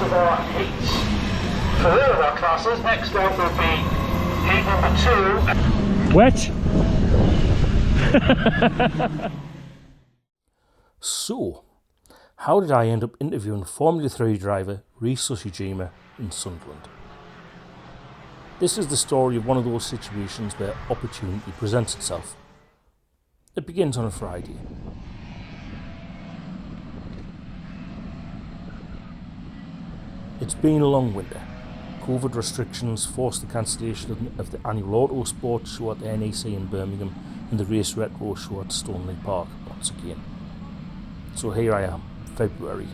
of our heats. For all of our classes, next up will be heat number 2. Wet? So, how did I end up interviewing Formula 3 driver Reece Ushijima in Sunderland? This is the story of one of those situations where opportunity presents itself. It begins on a Friday. It's been a long winter. COVID restrictions forced the cancellation of the annual auto sports show at the NEC in Birmingham and the race retro show at Stoneleigh Park once again. So here I am, February.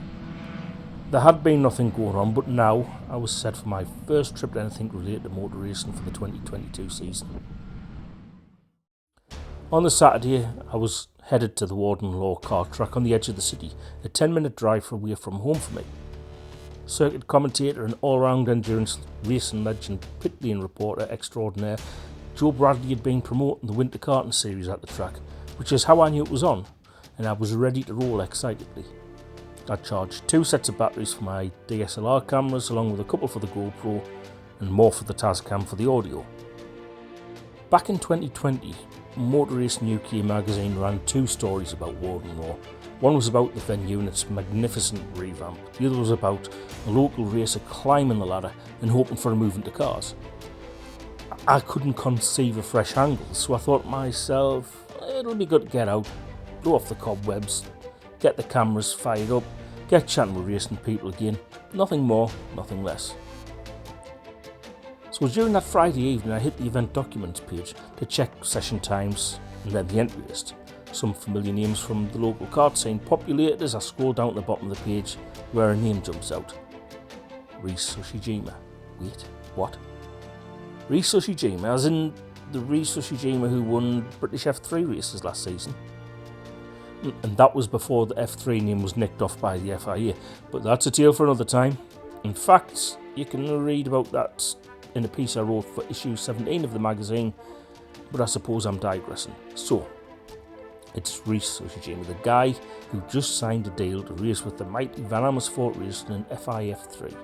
There had been nothing going on, but now I was set for my first trip to anything related to motor racing for the 2022 season. On the Saturday, I was headed to the Warden Law car track on the edge of the city, a 10-minute drive away from home for me. Circuit commentator and all-round endurance racing legend, pit lane reporter extraordinaire, Joe Bradley had been promoting the winter karting series at the track, which is how I knew it was on, and I was ready to roll excitedly. I charged 2 sets of batteries for my DSLR cameras, along with a couple for the GoPro and more for the Tascam for the audio. Back in 2020, Motor Racing UK magazine ran 2 stories about Warden Law. One was about the venue and its magnificent revamp. The other was about a local racer climbing the ladder and hoping for a move into cars. I couldn't conceive a fresh angle, so I thought to myself, it'll be good to get out, blow off the cobwebs, get the cameras fired up, get chatting with racing people again. Nothing more, nothing less. So during that Friday evening, I hit the event documents page to check session times and then the entry list. Some familiar names from the local kart scene populated as I scroll down to the bottom of the page where a name jumps out. Reece Ushijima. Wait, what? Reece Ushijima, as in the Reece Ushijima who won British F3 races last season. And that was before the F3 name was nicked off by the FIA, but that's a tale for another time. In fact, you can read about that in a piece I wrote for issue 17 of the magazine, but I suppose I'm digressing. So, it's Reece Ushijima, the guy who just signed a deal to race with the mighty Van Amersfoort Racing in FIA F3.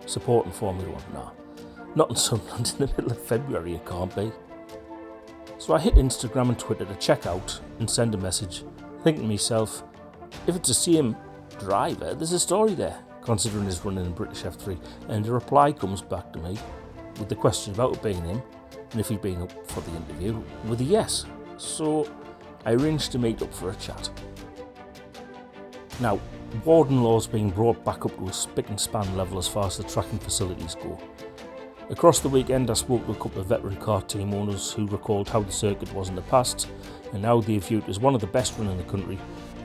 Supporting Formula 1 now. Not in Sunderland in the middle of February, it can't be. So I hit Instagram and Twitter to check out and send a message, thinking to myself, if it's the same driver, there's a story there, considering his running in British F3, and a reply comes back to me with the question about it being him, and if he'd been up for the interview, with a yes. So I arranged to meet up for a chat. Now, Warden Law's being brought back up to a spick and span level as far as the tracking facilities go. Across the weekend I spoke to a couple of veteran kart team owners who recalled how the circuit was in the past and how they view it as one of the best run in the country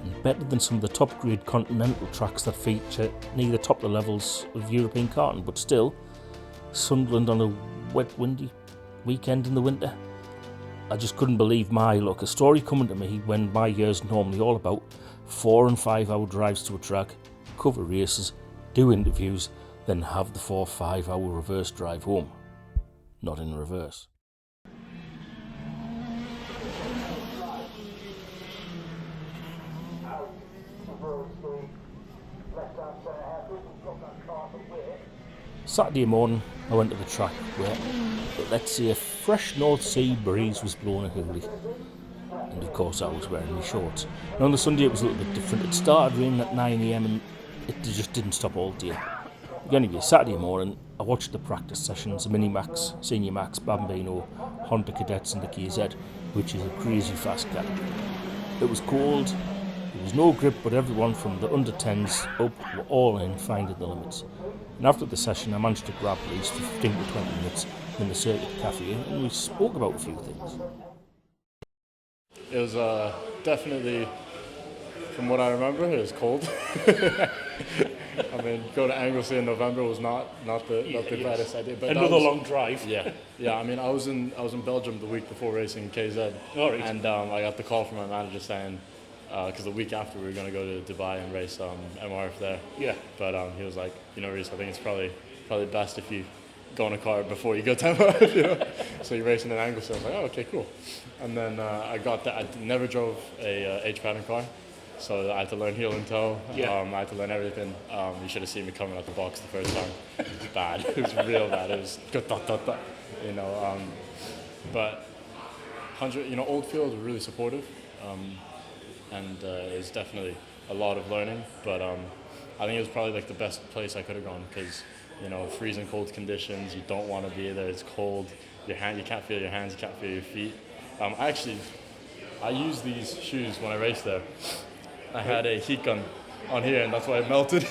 and better than some of the top grade continental tracks that feature neither top the levels of European karting, but still, Sunderland on a wet windy weekend in the winter. I just couldn't believe my luck. A story coming to me when my year's normally all about 4 and 5 hour drives to a track, cover races, do interviews, then have the 4 or 5 hour reverse drive home. Not in reverse. Saturday morning, I went to the track where, let's say, a fresh North Sea breeze was blowing early. And of course I was wearing my shorts. And on the Sunday it was a little bit different. It started raining at 9 AM and it just didn't stop all day. Anyway, Saturday morning, I watched the practice sessions, the Mini Max, Senior Max, Bambino, Honda Cadets and the KZ, which is a crazy fast category. It was cold, there was no grip, but everyone from the under 10s up were all in finding the limits. And after the session, I managed to grab Reese for 15 to 20 minutes in the circuit cafe, and we spoke about a few things. It was definitely, from what I remember, it was cold. I mean, go to Anglesey in November was not the baddest idea. But another long drive. Yeah. I mean, I was in Belgium the week before racing KZ, and I got the call from my manager saying, because the week after we were going to go to Dubai and race MRF there. Yeah. But he was like, Reese, I think it's probably best if you go on a car before you go to MRF, So you're racing in Anglesey. I was like, oh, okay, cool. And then I got that. I never drove a H pattern car. So I had to learn heel and toe. Yeah. I had to learn everything. You should have seen me coming out the box the first time. It was bad. It was real bad. It was you know. But 100, you know, Oldfield were really supportive, and it's definitely a lot of learning. But I think it was probably like the best place I could have gone because, you know, freezing cold conditions. You don't want to be there. It's cold. You can't feel your hands. You can't feel your feet. I used these shoes when I raced there. I had a heat gun on here, and that's why it melted.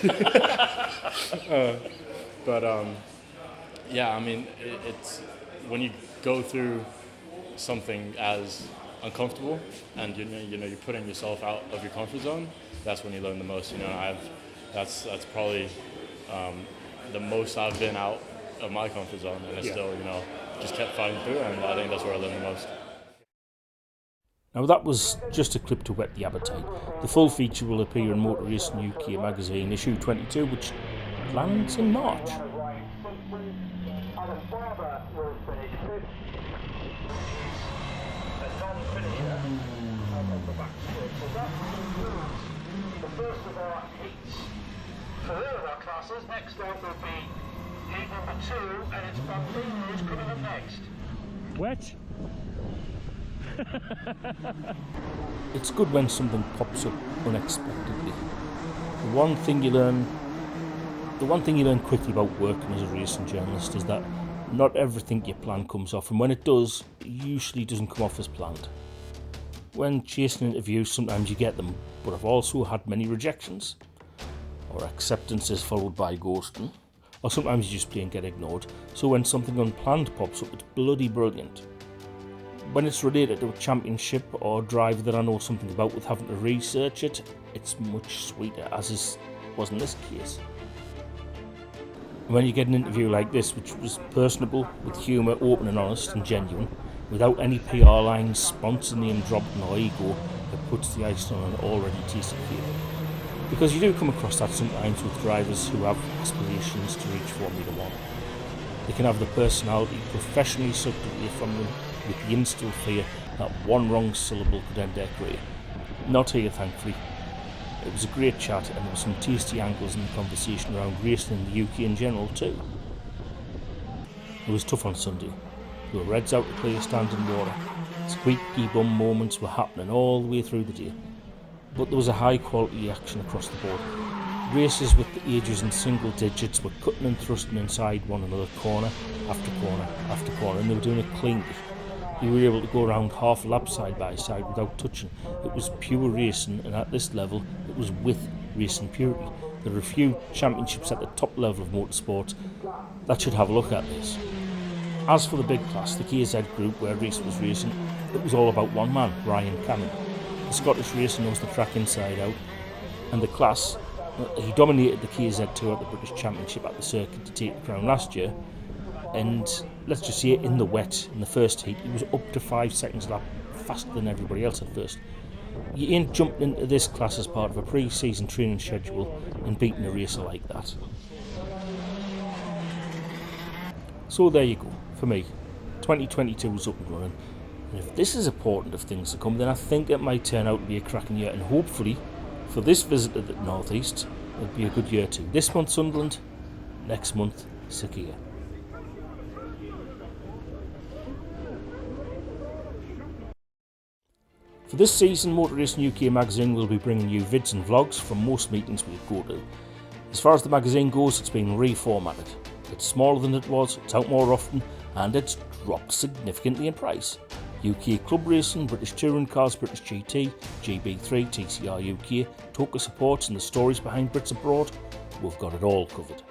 Yeah, I mean, it's when you go through something as uncomfortable, and you know you're putting yourself out of your comfort zone. That's when you learn the most. You know, that's probably the most I've been out of my comfort zone, and I still, you know, just kept fighting through, and I think that's where I learned the most. Now that was just a clip to whet the appetite. The full feature will appear in Motor Racing UK magazine issue 22, which lands in March. The first of our heats. For our classes, next up will be heat number 2, and it's Bambino's coming up next. Wet? It's good when something pops up unexpectedly. The one thing you learn quickly about working as a racing journalist is that not everything you plan comes off, and when it does, it usually doesn't come off as planned. When chasing interviews, sometimes you get them, but I've also had many rejections, or acceptances followed by ghosting, or sometimes you just plain get ignored. So when something unplanned pops up, it's bloody brilliant. When it's related to a championship or driver that I know something about with having to research it, it's much sweeter, as was in this case. When you get an interview like this, which was personable, with humour, open and honest and genuine, without any PR lines, sponsor name dropping or ego that puts the ice on an already tasty feeling. Because you do come across that sometimes with drivers who have aspirations to reach Formula 1. They can have the personality professionally sucked away from them with the instilled fear that one wrong syllable could end their career. Not here, thankfully. It was a great chat, and there were some tasty angles in the conversation around racing in the UK in general too. It was tough on Sunday. There were reds out to clear standing water. Squeaky bum moments were happening all the way through the day. But there was a high quality action across the board. Races with the ages in single digits were cutting and thrusting inside one another, corner after corner after corner, and they were doing it cleanly. You were able to go around half a lap side by side without touching. It was pure racing, and at this level, it was with racing purity. There are a few championships at the top level of motorsport that should have a look at this. As for the big class, the KZ group where Reese was racing, it was all about one man, Ryan Cannon. The Scottish racer knows the track inside out, and the class, he dominated the KZ Tour at the British Championship at the circuit to take the crown last year, and let's just say in the wet, in the first heat, he was up to 5 seconds a lap faster than everybody else at first. You ain't jumping into this class as part of a pre-season training schedule and beating a racer like that. So there you go, for me, 2022 is up and running, and if this is a portent of things to come, then I think it might turn out to be a cracking year, and hopefully, for this visit to the North East, it'll be a good year too. This month Sunderland, next month Sakia. For this season, Motor Racing UK magazine will be bringing you vids and vlogs from most meetings we go to. As far as the magazine goes, it's been reformatted. It's smaller than it was, it's out more often, and it's dropped significantly in price. UK Club Racing, British Touring Cars, British GT, GB3, TCR UK, Toka Supports and the stories behind Brits Abroad, we've got it all covered.